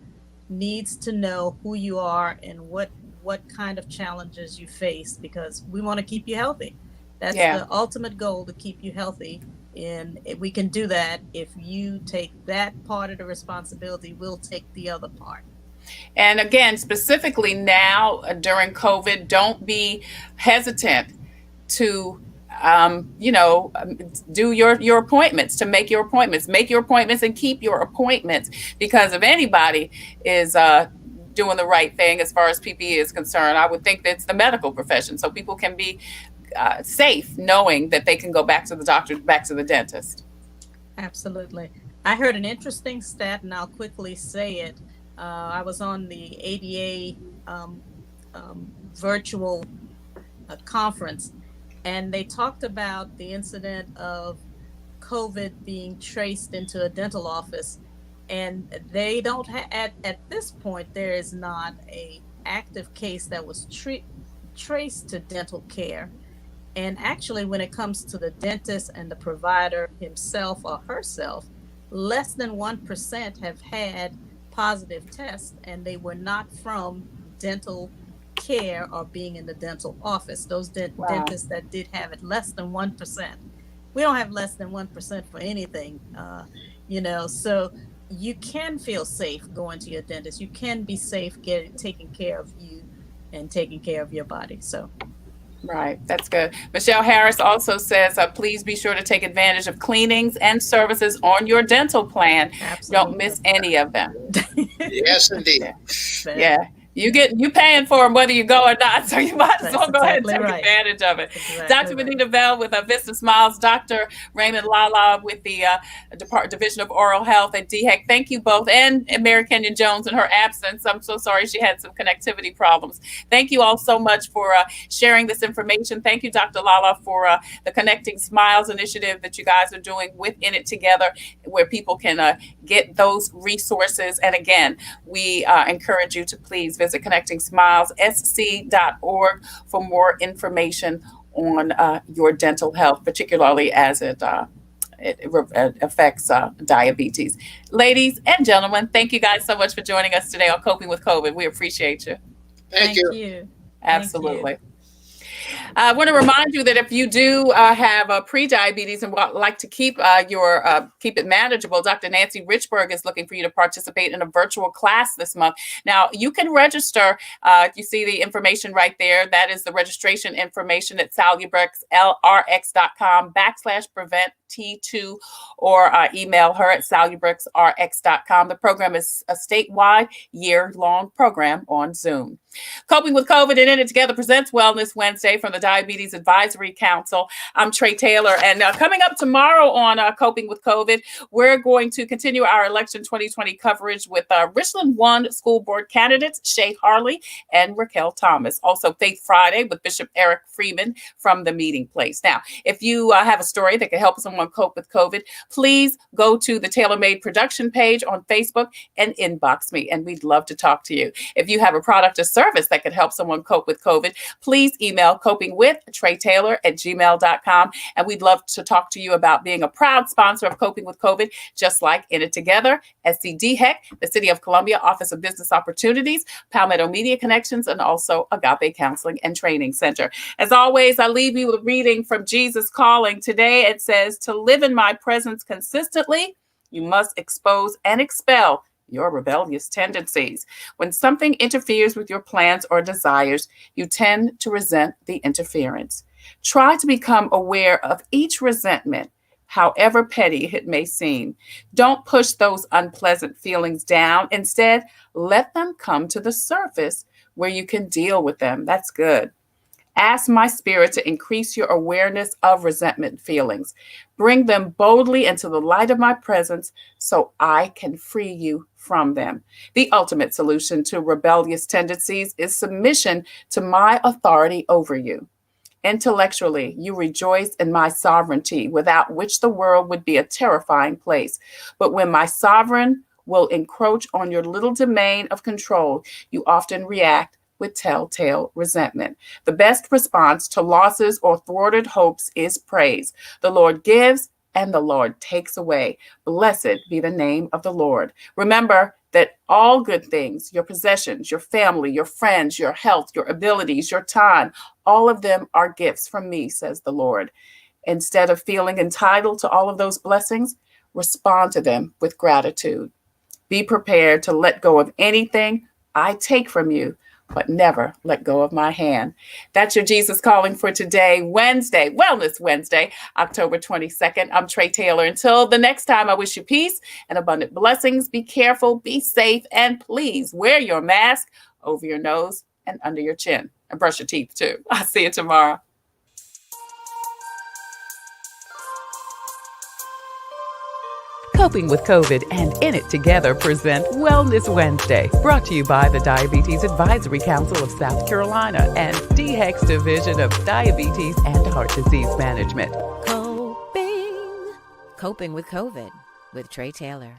needs to know who you are and what kind of challenges you face, because we want to keep you healthy. That's the ultimate goal, to keep you healthy. And we can do that if you take that part of the responsibility, we'll take the other part. And again, specifically now during COVID, don't be hesitant to, do your appointments, to make your appointments and keep your appointments, because if anybody is doing the right thing as far as PPE is concerned, I would think that it's the medical profession. So people can be safe knowing that they can go back to the doctor, back to the dentist. Absolutely. I heard an interesting stat, and I'll quickly say it. I was on the ADA virtual conference, and they talked about the incident of COVID being traced into a dental office, and they don't at this point there is not a active case that was traced to dental care. And actually, when it comes to the dentist and the provider himself or herself, less than 1% have had positive tests, and they were not from dental care or being in the dental office. Those dentists that did have it, less than 1%. We don't have less than 1% for anything, so you can feel safe going to your dentist. You can be safe taking care of you and taking care of your body. So. Right. That's good. Michelle Harris also says, please be sure to take advantage of cleanings and services on your dental plan. Absolutely. Don't miss any of them. Yes, indeed. Yeah. You paying for them whether you go or not, so you might as well go ahead and take advantage of it. Dr. Benetta Bell with Vista Smiles, Dr. Raymond Lala with the Division of Oral Health at DHEC. Thank you both, and Mary Kenyon Jones in her absence. I'm so sorry she had some connectivity problems. Thank you all so much for sharing this information. Thank you, Dr. Lala, for the Connecting Smiles initiative that you guys are doing with In It Together, where people can get those resources. And again, we encourage you to please visit connectingsmilessc.org for more information on your dental health, particularly as it affects diabetes. Ladies and gentlemen, thank you guys so much for joining us today on Coping with COVID. We appreciate you. Thank you. Absolutely. Thank you. I want to remind you that if you do have pre-diabetes and would like to keep it manageable, Dr. Nancy Richburg is looking for you to participate in a virtual class this month. Now, you can register. You see the information right there. That is the registration information at salubrexlrx.com/prevent-T2, or email her at salubrexrx.com. The program is a statewide year-long program on Zoom. Coping with COVID and In It Together presents Wellness Wednesday from the Diabetes Advisory Council. I'm Trey Taylor, and coming up tomorrow on Coping with COVID, we're going to continue our election 2020 coverage with Richland 1 school board candidates Shay Harley and Raquel Thomas. Also, Faith Friday with Bishop Eric Freeman from the Meeting Place. Now, if you have a story that can help someone cope with COVID, please go to the Tailor Made production page on Facebook and inbox me, and we'd love to talk to you. If you have a product or service that could help someone cope with COVID, please email copingwithtreytaylor@gmail.com. And we'd love to talk to you about being a proud sponsor of Coping with COVID, just like In It Together, SCDHEC, the City of Columbia Office of Business Opportunities, Palmetto Media Connections, and also Agape Counseling and Training Center. As always, I leave you with a reading from Jesus Calling. Today it says, to live in my presence consistently, you must expose and expel your rebellious tendencies. When something interferes with your plans or desires, you tend to resent the interference. Try to become aware of each resentment, however petty it may seem. Don't push those unpleasant feelings down. Instead, let them come to the surface where you can deal with them. That's good. Ask my spirit to increase your awareness of resentment feelings. Bring them boldly into the light of my presence so I can free you from them. The ultimate solution to rebellious tendencies is submission to my authority over you. Intellectually, you rejoice in my sovereignty, without which the world would be a terrifying place. But when my sovereign will encroach on your little domain of control, you often react with telltale resentment. The best response to losses or thwarted hopes is praise. The Lord gives and the Lord takes away. Blessed be the name of the Lord. Remember that all good things, your possessions, your family, your friends, your health, your abilities, your time, all of them are gifts from me, says the Lord. Instead of feeling entitled to all of those blessings, respond to them with gratitude. Be prepared to let go of anything I take from you, but never let go of my hand. That's your Jesus Calling for today, Wednesday, Wellness Wednesday, October 22nd. I'm Trey Taylor. Until the next time, I wish you peace and abundant blessings. Be careful, be safe, and please wear your mask over your nose and under your chin. And brush your teeth, too. I'll see you tomorrow. Coping with COVID and In It Together present Wellness Wednesday, brought to you by the Diabetes Advisory Council of South Carolina and DHEC's Division of Diabetes and Heart Disease Management. Coping with COVID with Trey Taylor.